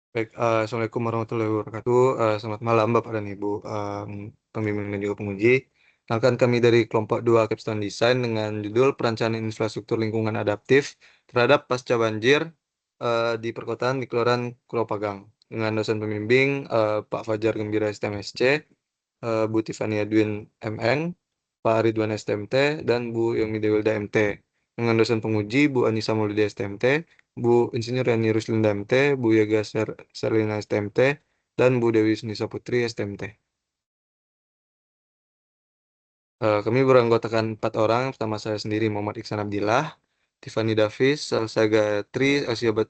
Baik, Assalamualaikum warahmatullahi wabarakatuh. Selamat malam Bapak dan Ibu, pembimbing dan juga penguji. Kenalkan kami dari kelompok 2 Capstone Design dengan judul Perencanaan Infrastruktur Lingkungan Adaptif terhadap Pasca Banjir di Perkotaan di Kelurahan Kuropagang. Dengan dosen pembimbing Pak Fajar Gembira STMSC, Bu Tiffany Edwin MN, Pak Ridwan STMT, dan Bu Yomi Dewilda MT. Dengan dosen penguji Bu Anissa Maulida STMT, Bu Insinyur Yani Ruslinda MT, Bu Yaga Serlina STMT, dan Bu Dewi Nisa Putri STMT. Kami beranggotakan 4 orang, pertama saya sendiri Muhammad Iksan Abdillah, Tiffany Davis, Salsa Gayatri,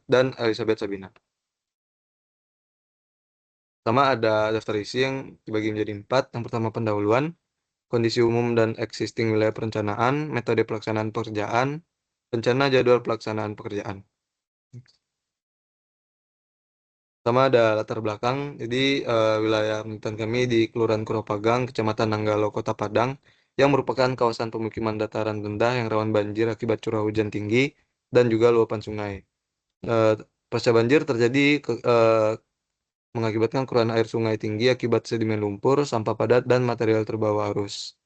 dan Elizabeth Sabina. Pertama ada daftar isi yang dibagi menjadi 4. Yang pertama pendahuluan, kondisi umum dan existing wilayah perencanaan, metode pelaksanaan pekerjaan, rencana jadwal pelaksanaan pekerjaan. Pertama ada latar belakang, jadi wilayah pemerintahan kami di Kelurahan Kuropagang, Kecamatan Nanggalo, Kota Padang, yang merupakan kawasan pemukiman dataran rendah yang rawan banjir akibat curah hujan tinggi dan juga luapan sungai. Eh, Pasca banjir terjadi mengakibatkan kekurangan air sungai tinggi akibat sedimen lumpur, sampah padat, dan material terbawa arus.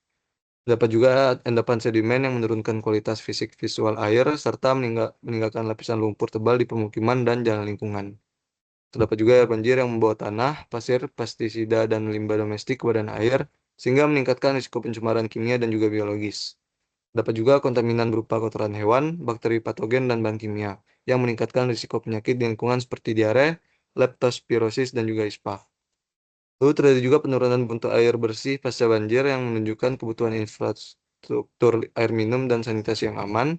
Dapat juga endapan sedimen yang menurunkan kualitas fisik visual air serta meninggalkan lapisan lumpur tebal di pemukiman dan jalan lingkungan. Terdapat juga air banjir yang membawa tanah, pasir, pestisida, dan limbah domestik ke badan air, sehingga meningkatkan risiko pencemaran kimia dan juga biologis. Dapat juga kontaminan berupa kotoran hewan, bakteri patogen, dan bahan kimia, yang meningkatkan risiko penyakit di lingkungan seperti diare, leptospirosis, dan juga ispa. Lalu terjadi juga penurunan mutu air bersih pasca banjir yang menunjukkan kebutuhan infrastruktur air minum dan sanitasi yang aman.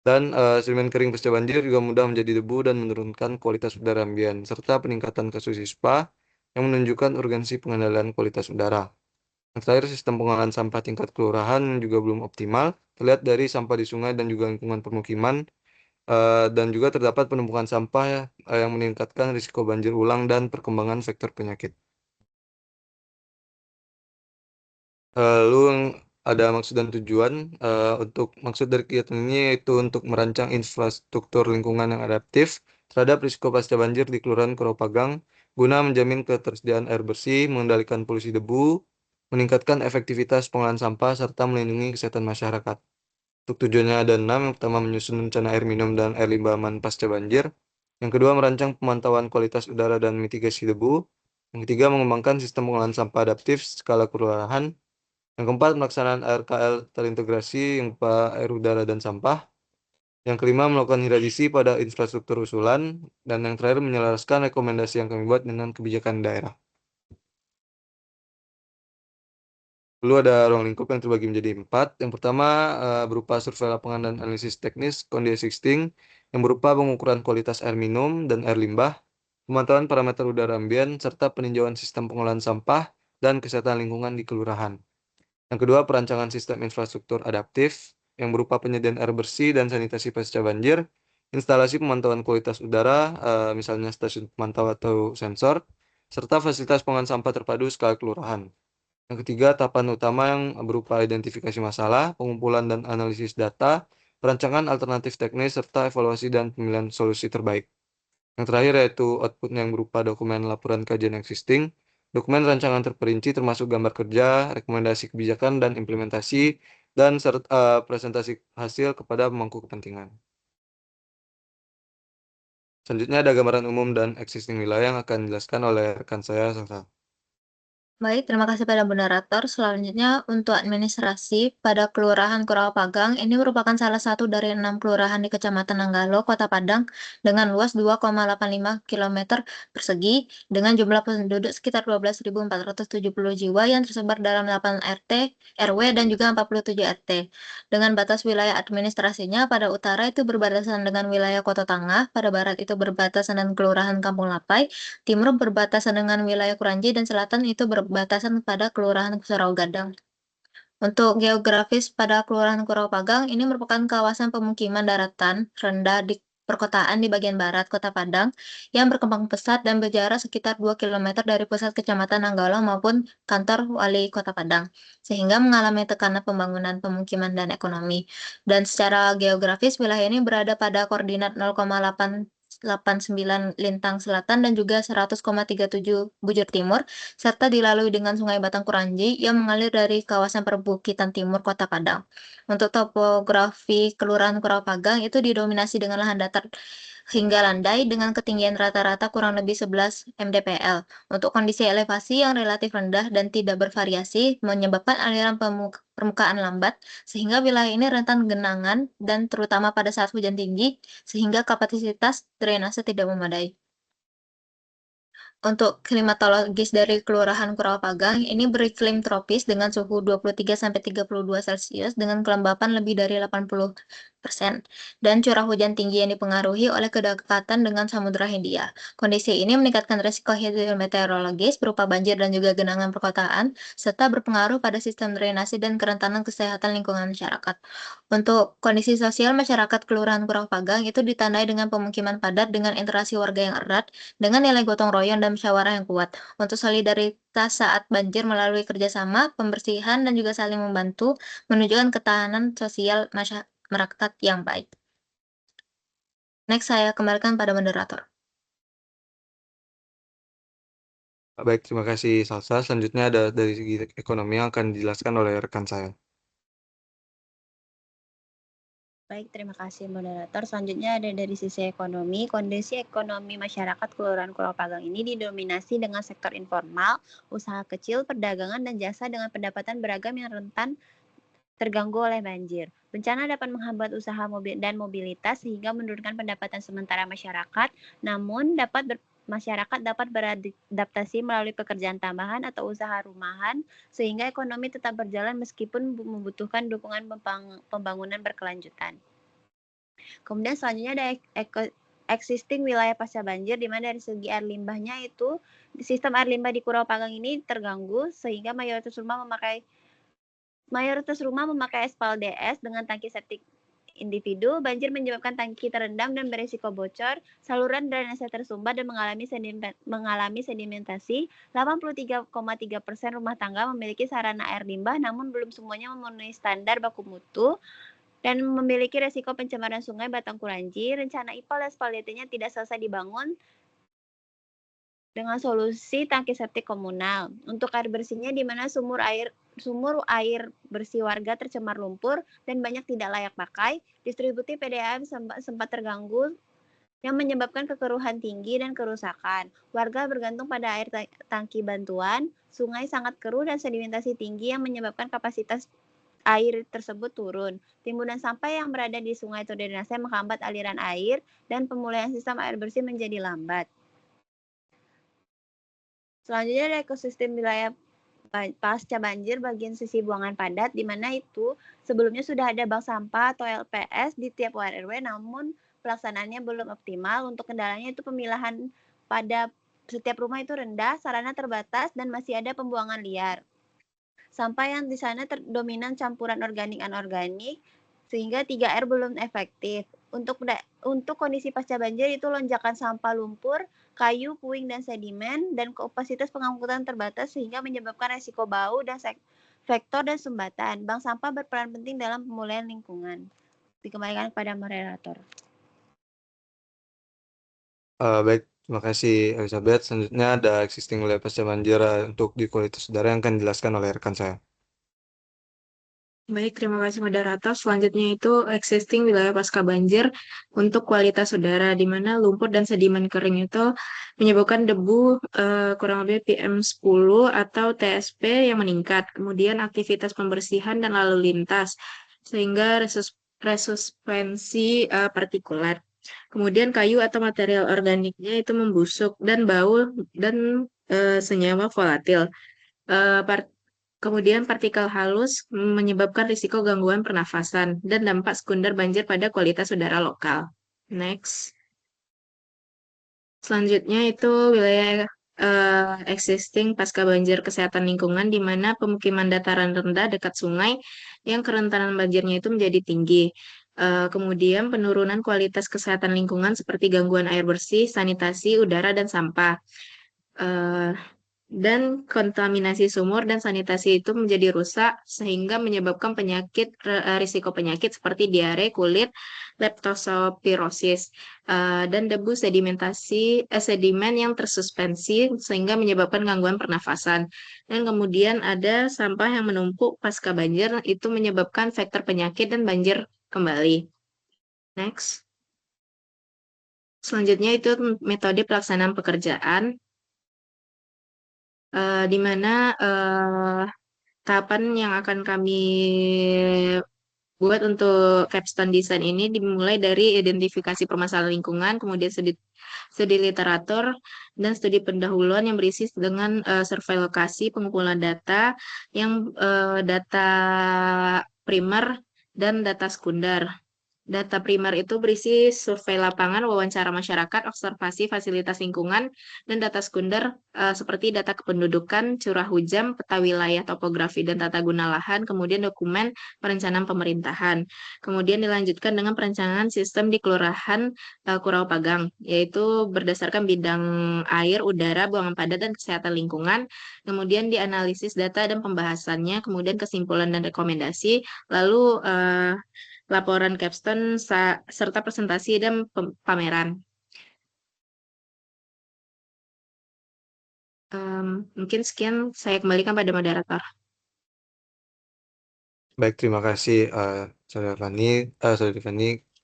Dan sedimen kering pasca banjir juga mudah menjadi debu dan menurunkan kualitas udara ambien, serta peningkatan kasus ISPA yang menunjukkan urgensi pengendalian kualitas udara. Yang terakhir, sistem pengolahan sampah tingkat kelurahan juga belum optimal, terlihat dari sampah di sungai dan juga lingkungan permukiman, dan juga terdapat penumpukan sampah yang meningkatkan risiko banjir ulang dan perkembangan vektor penyakit. Lalu yang ada maksud dan tujuan untuk maksud dari kegiatan ini yaitu untuk merancang infrastruktur lingkungan yang adaptif terhadap risiko pasca banjir di Kelurahan Kuropagang guna menjamin ketersediaan air bersih, mengendalikan polusi debu, meningkatkan efektivitas pengolahan sampah serta melindungi kesehatan masyarakat. Untuk tujuannya ada 6. Yang pertama menyusun rencana air minum dan air limbah aman pasca banjir. Yang kedua merancang pemantauan kualitas udara dan mitigasi debu. Yang ketiga mengembangkan sistem pengolahan sampah adaptif skala kelurahan. Yang keempat, pelaksanaan ARKL terintegrasi yang berupa air udara dan sampah. Yang kelima, melakukan hilirisasi pada infrastruktur usulan. Dan yang terakhir, menyelaraskan rekomendasi yang kami buat dengan kebijakan daerah. Lalu ada ruang lingkup yang terbagi menjadi 4. Yang pertama, berupa survei lapangan dan analisis teknis kondisi existing yang berupa pengukuran kualitas air minum dan air limbah, pemantauan parameter udara ambien, serta peninjauan sistem pengolahan sampah dan kesehatan lingkungan di kelurahan. Yang kedua, perancangan sistem infrastruktur adaptif yang berupa penyediaan air bersih dan sanitasi pasca banjir, instalasi pemantauan kualitas udara, misalnya stasiun pemantau atau sensor, serta fasilitas pengolahan sampah terpadu skala kelurahan. Yang ketiga, tahapan utama yang berupa identifikasi masalah, pengumpulan dan analisis data, perancangan alternatif teknis, serta evaluasi dan pemilihan solusi terbaik. Yang terakhir yaitu output yang berupa dokumen laporan kajian existing, dokumen rancangan terperinci termasuk gambar kerja, rekomendasi kebijakan dan implementasi, dan serta presentasi hasil kepada pemangku kepentingan. Selanjutnya ada gambaran umum dan existing wilayah yang akan dijelaskan oleh rekan saya, Salsa. Baik, terima kasih pada moderator. Selanjutnya, untuk administrasi pada Kelurahan Kurawapagang, ini merupakan salah satu dari 6 kelurahan di Kecamatan Nanggalo, Kota Padang, dengan luas 2,85 km persegi, dengan jumlah penduduk sekitar 12.470 jiwa yang tersebar dalam 8 RT, RW, dan juga 47 RT. Dengan batas wilayah administrasinya, pada utara itu berbatasan dengan wilayah Kota Tangah, pada barat itu berbatasan dengan Kelurahan Kampung Lapai, timur berbatasan dengan wilayah Kuranji, dan selatan itu berbatasan pada Kelurahan Gadang. Untuk geografis pada Kelurahan Kurawapagang, ini merupakan kawasan pemukiman daratan rendah di perkotaan di bagian barat Kota Padang yang berkembang pesat dan berjarak sekitar 2 km dari pusat Kecamatan Nanggala maupun kantor Wali Kota Padang, sehingga mengalami tekanan pembangunan pemukiman dan ekonomi. Dan secara geografis, wilayah ini berada pada koordinat 0,8 100,89 Lintang Selatan dan juga 100,37 Bujur Timur, serta dilalui dengan Sungai Batang Kuranji yang mengalir dari kawasan perbukitan timur Kota Padang. Untuk topografi Kelurahan Kurawapagang itu didominasi dengan lahan datar hingga landai dengan ketinggian rata-rata kurang lebih 11 mdpl. Untuk kondisi elevasi yang relatif rendah dan tidak bervariasi menyebabkan aliran permukaan lambat, sehingga wilayah ini rentan genangan dan terutama pada saat hujan tinggi, sehingga kapasitas drainase tidak memadai. Untuk klimatologis dari Kelurahan Kurawapagang, ini beriklim tropis dengan suhu 23–32 Celcius dengan kelembapan lebih dari 80% dan curah hujan tinggi yang dipengaruhi oleh kedekatan dengan Samudra Hindia. Kondisi ini meningkatkan risiko hidrometeorologis berupa banjir dan juga genangan perkotaan, serta berpengaruh pada sistem drainase dan kerentanan kesehatan lingkungan masyarakat. Untuk kondisi sosial masyarakat Kelurahan Kurawapagang itu ditandai dengan pemukiman padat dengan interaksi warga yang erat, dengan nilai gotong royong dan musyawarah yang kuat. Untuk solidaritas saat banjir melalui kerjasama, pembersihan, dan juga saling membantu, menunjukkan ketahanan sosial masyarakat yang baik. Next, saya kembalikan pada moderator. Baik, terima kasih Salsa. Selanjutnya ada dari segi ekonomi yang akan dijelaskan oleh rekan saya. Baik, terima kasih moderator. Selanjutnya ada dari sisi ekonomi. Kondisi ekonomi masyarakat Kelurahan Kurawapagang ini didominasi dengan sektor informal, usaha kecil, perdagangan, dan jasa dengan pendapatan beragam yang rentan terganggu oleh banjir. Bencana dapat menghambat usaha dan mobilitas sehingga menurunkan pendapatan sementara masyarakat, namun masyarakat dapat beradaptasi melalui pekerjaan tambahan atau usaha rumahan sehingga ekonomi tetap berjalan meskipun membutuhkan dukungan pembangunan berkelanjutan. Kemudian selanjutnya ada existing wilayah pasca banjir di mana dari segi air limbahnya itu sistem air limbah di Kurawapagang ini terganggu sehingga mayoritas rumah memakai aspal DS dengan tangki septik individu. Banjir menyebabkan tangki terendam dan beresiko bocor, saluran drainase tersumbat dan mengalami sedimentasi. 83,3% rumah tangga memiliki sarana air limbah, namun belum semuanya memenuhi standar baku mutu dan memiliki resiko pencemaran sungai Batang Kuranji. Rencana IPAL dan SPALDT-nya tidak selesai dibangun dengan solusi tangki septik komunal. Untuk air bersihnya di mana sumur air bersih warga tercemar lumpur dan banyak tidak layak pakai, distribusi PDAM sempat terganggu yang menyebabkan kekeruhan tinggi dan kerusakan. Warga bergantung pada air tangki bantuan, sungai sangat keruh dan sedimentasi tinggi yang menyebabkan kapasitas air tersebut turun. Timbunan sampah yang berada di sungai atau drainase menghambat aliran air dan pemulihan sistem air bersih menjadi lambat. Selanjutnya ada ekosistem wilayah pasca banjir bagian sisi buangan padat, di mana itu sebelumnya sudah ada bank sampah atau LPS di tiap RW, namun pelaksanaannya belum optimal. Untuk kendalanya itu pemilahan pada setiap rumah itu rendah, sarana terbatas, dan masih ada pembuangan liar. Sampah yang di sana dominan campuran organik anorganik, sehingga 3R belum efektif. Untuk kondisi pasca banjir itu lonjakan sampah lumpur, kayu, puing, dan sedimen, dan kapasitas pengangkutan terbatas sehingga menyebabkan resiko bau dan vektor dan sumbatan. Bank sampah berperan penting dalam pemulihan lingkungan. Dikembalikan kepada moderator. Baik, terima kasih Elizabeth. Selanjutnya ada existing wilayah pasca banjir untuk di kualitas udara yang akan dijelaskan oleh rekan saya. Baik, terima kasih moderator. Selanjutnya itu existing wilayah pasca banjir untuk kualitas udara, di mana lumpur dan sedimen kering itu menyebabkan debu kurang lebih PM10 atau TSP yang meningkat. Kemudian aktivitas pembersihan dan lalu lintas, sehingga resuspensi partikulat. Kemudian kayu atau material organiknya itu membusuk dan bau dan senyawa volatil. Kemudian partikel halus menyebabkan risiko gangguan pernafasan dan dampak sekunder banjir pada kualitas udara lokal. Next. Selanjutnya itu wilayah existing pasca banjir kesehatan lingkungan di mana pemukiman dataran rendah dekat sungai yang kerentanan banjirnya itu menjadi tinggi. Kemudian penurunan kualitas kesehatan lingkungan seperti gangguan air bersih, sanitasi, udara, dan sampah. dan kontaminasi sumur dan sanitasi itu menjadi rusak sehingga menyebabkan risiko penyakit seperti diare kulit, leptospirosis, dan debu sedimen yang tersuspensi sehingga menyebabkan gangguan pernafasan. Dan kemudian ada sampah yang menumpuk pasca banjir itu menyebabkan faktor penyakit dan banjir kembali. Next. Selanjutnya itu metode pelaksanaan pekerjaan. Di mana tahapan yang akan kami buat untuk capstone design ini dimulai dari identifikasi permasalahan lingkungan, kemudian studi literatur, dan studi pendahuluan yang berisi dengan survei lokasi, pengumpulan data, data primer, dan data sekunder. Data primer itu berisi survei lapangan, wawancara masyarakat, observasi fasilitas lingkungan, dan data sekunder seperti data kependudukan, curah hujan, peta wilayah topografi dan tata guna lahan, kemudian dokumen perencanaan pemerintahan. Kemudian dilanjutkan dengan perencanaan sistem di Kelurahan Kurau Pagang, yaitu berdasarkan bidang air, udara, buangan padat, dan kesehatan lingkungan. Kemudian dianalisis data dan pembahasannya, kemudian kesimpulan dan rekomendasi, lalu laporan capstone serta presentasi dan pameran. Mungkin sekian, saya kembalikan pada moderator. Baik, terima kasih Saudara Fani.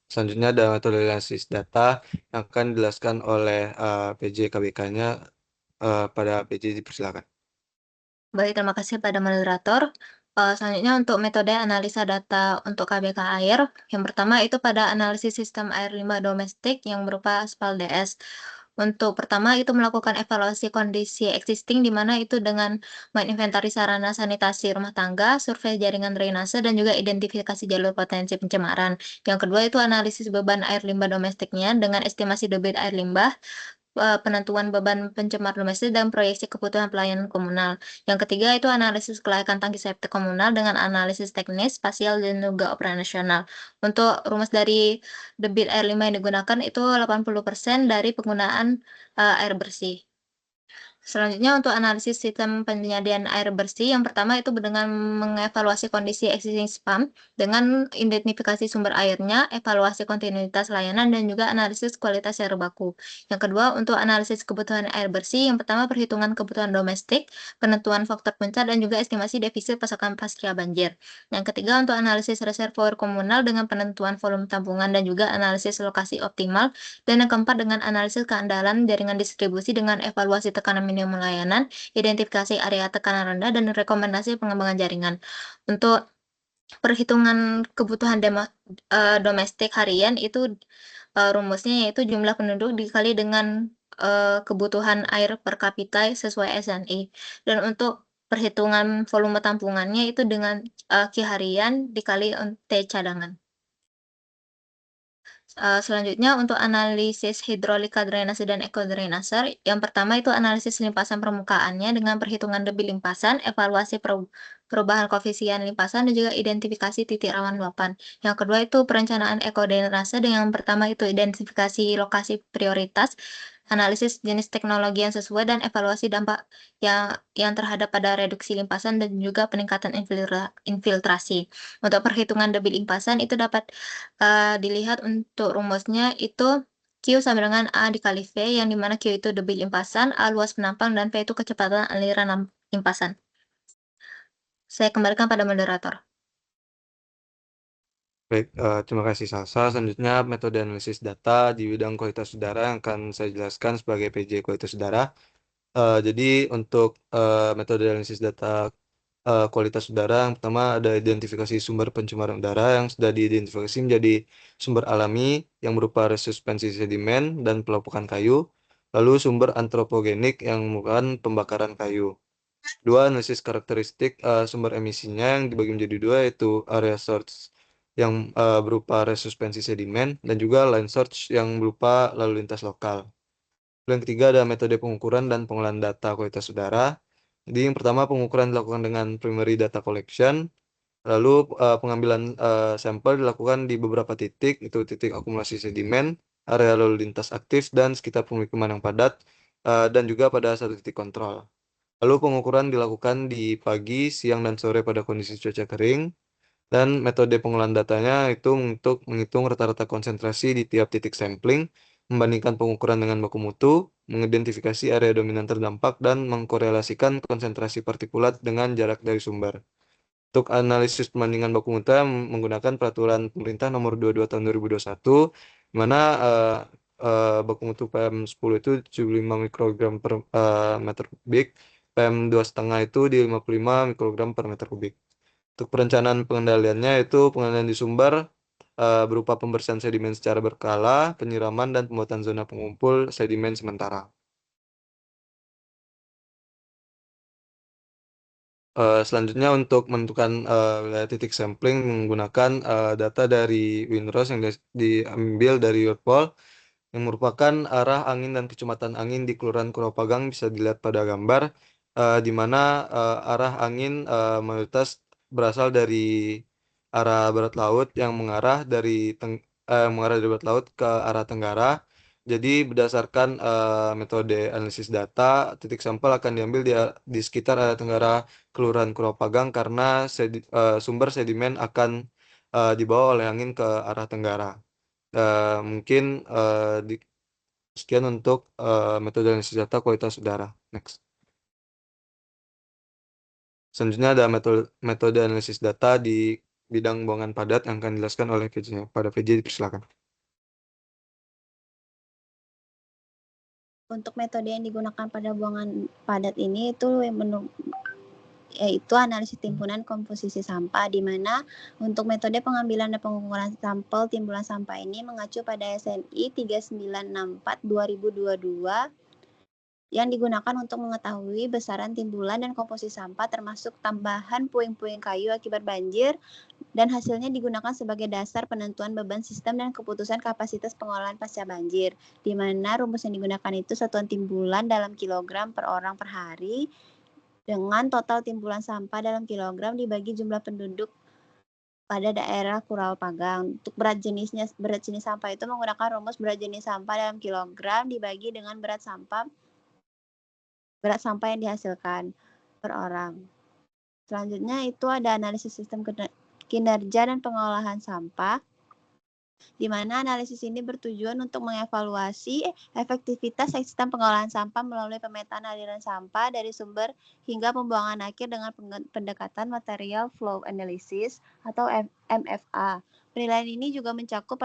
Selanjutnya ada metode analisis data yang akan dijelaskan oleh PJ KBK-nya. Pada PJ dipersilakan. Baik, terima kasih pada moderator. Selanjutnya untuk metode analisa data untuk KBK air, yang pertama itu pada analisis sistem air limbah domestik yang berupa aspal DS. Untuk pertama itu melakukan evaluasi kondisi existing di mana itu dengan menginventaris sarana sanitasi rumah tangga, survei jaringan drainase, dan juga identifikasi jalur potensi pencemaran. Yang kedua itu analisis beban air limbah domestiknya dengan estimasi debit air limbah, penentuan beban pencemar domestik, dan proyeksi kebutuhan pelayanan komunal. Yang ketiga itu analisis kelayakan tangki septic komunal dengan analisis teknis, spasial, dan juga operasional. Untuk rumus dari debit air limbah yang digunakan itu 80% dari penggunaan air bersih. Selanjutnya untuk analisis sistem penyediaan air bersih, yang pertama itu dengan mengevaluasi kondisi existing pump dengan identifikasi sumber airnya, evaluasi kontinuitas layanan, dan juga analisis kualitas air baku. Yang kedua untuk analisis kebutuhan air bersih, yang pertama perhitungan kebutuhan domestik, penentuan faktor puncak, dan juga estimasi defisit pasokan pasca banjir. Yang ketiga untuk analisis reservoir komunal dengan penentuan volume tampungan dan juga analisis lokasi optimal. Dan yang keempat dengan analisis keandalan jaringan distribusi dengan evaluasi tekanan minimum layanan, identifikasi area tekanan rendah, dan rekomendasi pengembangan jaringan. Untuk perhitungan kebutuhan domestik harian itu rumusnya yaitu jumlah penduduk dikali dengan kebutuhan air per kapita sesuai SNI. Dan untuk perhitungan volume tampungannya itu dengan Q harian dikali T cadangan. Selanjutnya untuk analisis hidrolika drainase dan ekodrainase, yang pertama itu analisis limpasan permukaannya dengan perhitungan debit limpasan, evaluasi perubahan koefisien limpasan, dan juga identifikasi titik rawan luapan. Yang kedua itu perencanaan ekodrainase, dengan yang pertama itu identifikasi lokasi prioritas, analisis jenis teknologi yang sesuai, dan evaluasi dampak yang terhadap pada reduksi limpasan dan juga peningkatan infiltrasi. Untuk perhitungan debit limpasan itu dapat dilihat untuk rumusnya itu Q sama dengan A dikali V, yang dimana Q itu debit limpasan, A luas penampang, dan V itu kecepatan aliran limpasan. Saya kembalikan pada moderator. Baik, terima kasih Salsa. Selanjutnya metode analisis data di bidang kualitas udara yang akan saya jelaskan sebagai PJ kualitas udara. Jadi untuk metode analisis data kualitas udara, yang pertama ada identifikasi sumber pencemaran udara yang sudah diidentifikasi menjadi sumber alami yang berupa resuspensi sedimen dan pelopokan kayu, lalu sumber antropogenik yang merupakan pembakaran kayu. Dua, analisis karakteristik sumber emisinya yang dibagi menjadi dua, yaitu area source yang berupa resuspensi sedimen dan juga line source yang berupa lalu lintas lokal. Yang ketiga ada metode pengukuran dan pengolahan data kualitas udara. Jadi yang pertama pengukuran dilakukan dengan primary data collection, lalu pengambilan sampel dilakukan di beberapa titik, itu titik akumulasi sedimen, area lalu lintas aktif, dan sekitar pemukiman yang padat, dan juga pada satu titik kontrol. Lalu pengukuran dilakukan di pagi, siang, dan sore pada kondisi cuaca kering. Dan metode pengolahan datanya itu untuk menghitung rata-rata konsentrasi di tiap titik sampling, membandingkan pengukuran dengan baku mutu, mengidentifikasi area dominan terdampak, dan mengkorelasikan konsentrasi partikulat dengan jarak dari sumber. Untuk analisis perbandingan baku mutu menggunakan peraturan pemerintah nomor 22 tahun 2021, di mana baku mutu PM10 itu 75 mikrogram per meter kubik, PM2,5 itu di 55 mikrogram per meter kubik. Untuk perencanaan pengendaliannya itu pengendalian di sumber berupa pembersihan sedimen secara berkala, penyiraman, dan pembuatan zona pengumpul sedimen sementara. Selanjutnya untuk menentukan wilayah titik sampling menggunakan data dari WinROS yang diambil dari Earthpol yang merupakan arah angin dan kecepatan angin di Kelurahan Kurawapagang bisa dilihat pada gambar di mana arah angin mayoritas berasal dari arah barat laut yang mengarah dari barat laut ke arah tenggara. Jadi berdasarkan metode analisis data, titik sampel akan diambil di sekitar area tenggara Kelurahan Kurawapagang karena sumber sedimen akan dibawa oleh angin ke arah tenggara. Mungkin sekian untuk metode analisis data kualitas udara. Next. Selanjutnya ada metode analisis data di bidang buangan padat yang akan dijelaskan oleh PJ. Pada PJ dipersilakan. Untuk metode yang digunakan pada buangan padat ini itu yaitu analisis timbunan komposisi sampah, di mana untuk metode pengambilan dan pengukuran sampel timbunan sampah ini mengacu pada SNI 3964/2022 yang digunakan untuk mengetahui besaran timbulan dan komposisi sampah termasuk tambahan puing-puing kayu akibat banjir, dan hasilnya digunakan sebagai dasar penentuan beban sistem dan keputusan kapasitas pengolahan pasca banjir, di mana rumus yang digunakan itu satuan timbulan dalam kilogram per orang per hari dengan total timbulan sampah dalam kilogram dibagi jumlah penduduk pada daerah Kurawapagang. Untuk berat jenis sampah itu menggunakan rumus berat jenis sampah dalam kilogram dibagi dengan berat sampah yang dihasilkan per orang. Selanjutnya itu ada analisis sistem kinerja dan pengolahan sampah, di mana analisis ini bertujuan untuk mengevaluasi efektivitas sistem pengolahan sampah melalui pemetaan aliran sampah dari sumber hingga pembuangan akhir dengan pendekatan material flow analysis atau MFA. Penilaian ini juga mencakup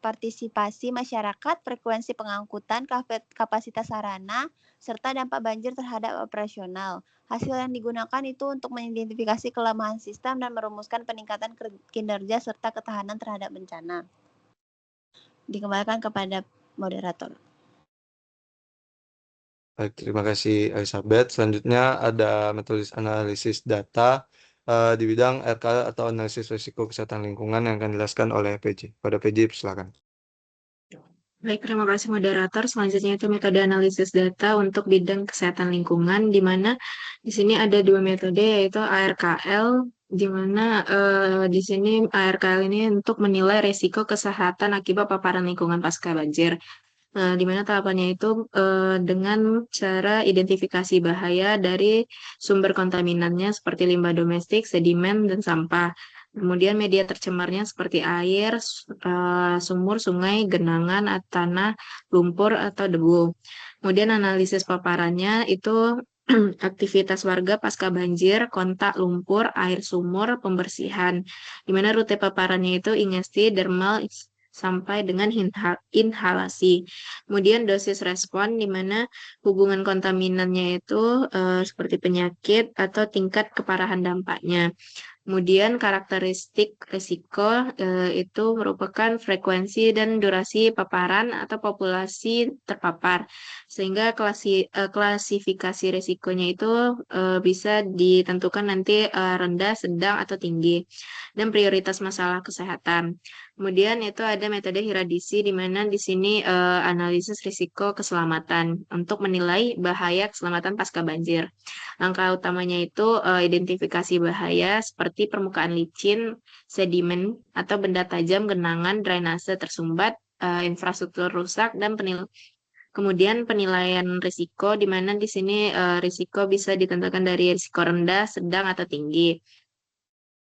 partisipasi masyarakat, frekuensi pengangkutan, kapasitas sarana, serta dampak banjir terhadap operasional. Hasil yang digunakan itu untuk mengidentifikasi kelemahan sistem dan merumuskan peningkatan kinerja serta ketahanan terhadap bencana. Dikembalikan kepada moderator. Baik, terima kasih Elizabeth. Selanjutnya ada metode analisis data di bidang RK atau analisis risiko kesehatan lingkungan yang akan dijelaskan oleh PJ. Pada PJ, silakan. Baik, terima kasih moderator. Selanjutnya itu metode analisis data untuk bidang kesehatan lingkungan, di mana di sini ada dua metode, yaitu ARKL, di mana di sini ARKL ini untuk menilai risiko kesehatan akibat paparan lingkungan pasca banjir. Di mana tahapannya itu dengan cara identifikasi bahaya dari sumber kontaminannya seperti limbah domestik, sedimen, dan sampah. Kemudian media tercemarnya seperti air, sumur, sungai, genangan, tanah, lumpur, atau debu. Kemudian analisis paparannya itu aktivitas warga pasca banjir, kontak lumpur, air sumur, pembersihan. Di mana rute paparannya itu ingesti, dermal, sampai dengan inhalasi. Kemudian dosis respon, di mana hubungan kontaminannya itu seperti penyakit atau tingkat keparahan dampaknya. Kemudian karakteristik risiko itu merupakan frekuensi dan durasi paparan atau populasi terpapar. Sehingga klasifikasi risikonya itu bisa ditentukan nanti rendah, sedang, atau tinggi. Dan prioritas masalah kesehatan. Kemudian itu ada metode Hiradisi, di mana di sini analisis risiko keselamatan untuk menilai bahaya keselamatan pasca banjir. Langkah utamanya itu identifikasi bahaya seperti permukaan licin, sedimen, atau benda tajam, genangan, drainase tersumbat, infrastruktur rusak, dan Kemudian penilaian risiko, di mana di sini risiko bisa ditentukan dari risiko rendah, sedang, atau tinggi.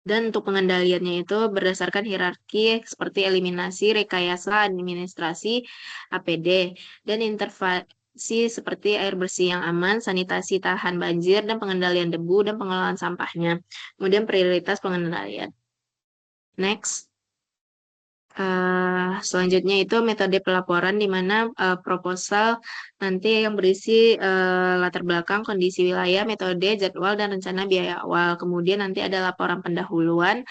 Dan untuk pengendaliannya itu berdasarkan hierarki seperti eliminasi, rekayasa, administrasi, APD, dan intervensi seperti air bersih yang aman, sanitasi tahan banjir, dan pengendalian debu, dan pengelolaan sampahnya. Kemudian prioritas pengendalian. Next. Selanjutnya itu metode pelaporan di mana proposal nanti yang berisi latar belakang, kondisi wilayah, metode, jadwal, dan rencana biaya awal. Kemudian nanti ada laporan pendahuluan,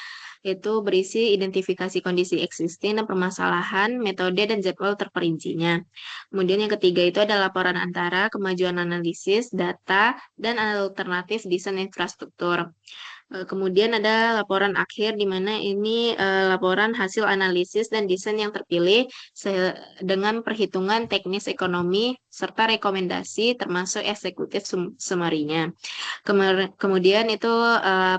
itu berisi identifikasi kondisi existing dan permasalahan, metode, dan jadwal terperincinya. Kemudian yang ketiga itu ada laporan antara kemajuan analisis, data, dan alternatif desain infrastruktur. Kemudian ada laporan akhir di mana ini laporan hasil analisis dan desain yang terpilih dengan perhitungan teknis ekonomi serta rekomendasi termasuk eksekutif summary-nya. Kemudian itu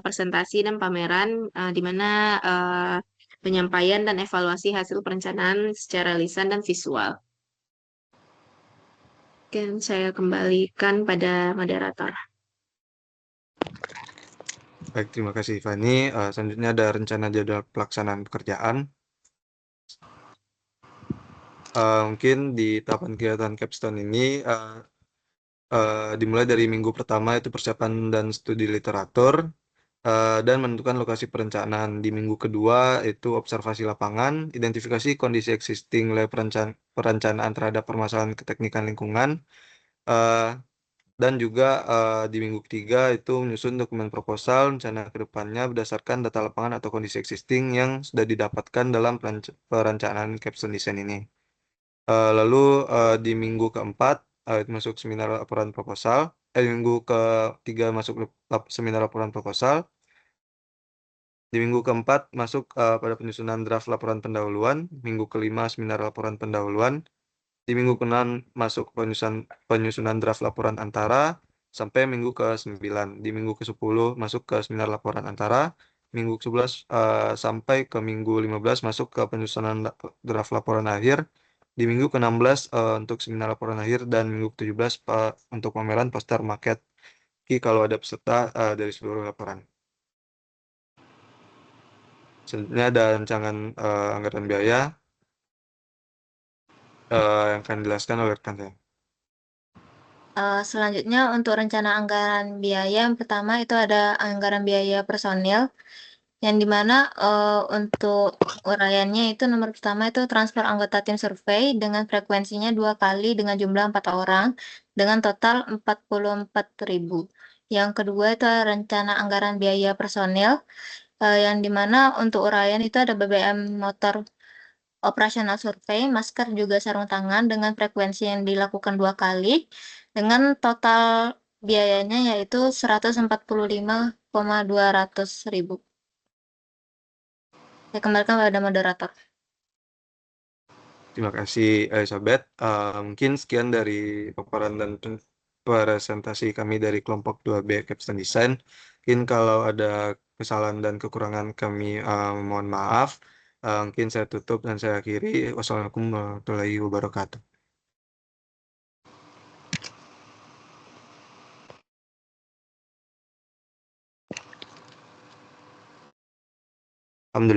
presentasi dan pameran di mana penyampaian dan evaluasi hasil perencanaan secara lisan dan visual. Mungkin saya kembalikan pada moderator. Baik, terima kasih Fani. Selanjutnya ada rencana jadwal pelaksanaan pekerjaan. Mungkin di tahapan kegiatan capstone ini dimulai dari minggu pertama itu persiapan dan studi literatur dan menentukan lokasi perencanaan. Di minggu kedua itu observasi lapangan, identifikasi kondisi existing oleh perencanaan terhadap permasalahan keteknikan lingkungan, uh, dan juga di minggu ketiga itu menyusun dokumen proposal rencana ke depannya berdasarkan data lapangan atau kondisi existing yang sudah didapatkan dalam perencanaan capstone design ini. Lalu di minggu keempat itu masuk seminar laporan proposal. Minggu ketiga masuk seminar laporan proposal. Di minggu keempat masuk pada penyusunan draft laporan pendahuluan. Minggu kelima seminar laporan pendahuluan. Di minggu ke-6 masuk penyusunan draft laporan antara sampai minggu ke-9. Di minggu ke-10 masuk ke seminar laporan antara. Minggu ke-11 sampai ke minggu 15 masuk ke penyusunan draft laporan akhir. Di minggu ke-16 untuk seminar laporan akhir dan minggu ke-17 untuk pameran poster maket kalau ada peserta dari seluruh laporan. Selanjutnya ada rancangan anggaran biaya yang akan dijelaskan oleh rekan saya. Selanjutnya untuk rencana anggaran biaya yang pertama itu ada anggaran biaya personil yang dimana untuk uraiannya itu nomor pertama itu transfer anggota tim survei dengan frekuensinya 2 kali dengan jumlah 4 orang dengan total 44.000. Yang kedua itu rencana anggaran biaya personil yang dimana untuk uraian itu ada BBM motor operasional survei, masker juga sarung tangan dengan frekuensi yang dilakukan 2 kali dengan total biayanya yaitu 145.200.000. Saya kembalikan pada moderator. Terima kasih Elizabeth. Mungkin sekian dari paparan dan presentasi kami dari kelompok 2B Capstone Design. Mungkin kalau ada kesalahan dan kekurangan kami mohon maaf. Mungkin saya tutup dan saya akhiri. Wassalamualaikum warahmatullahi wabarakatuh. Alhamdulillah.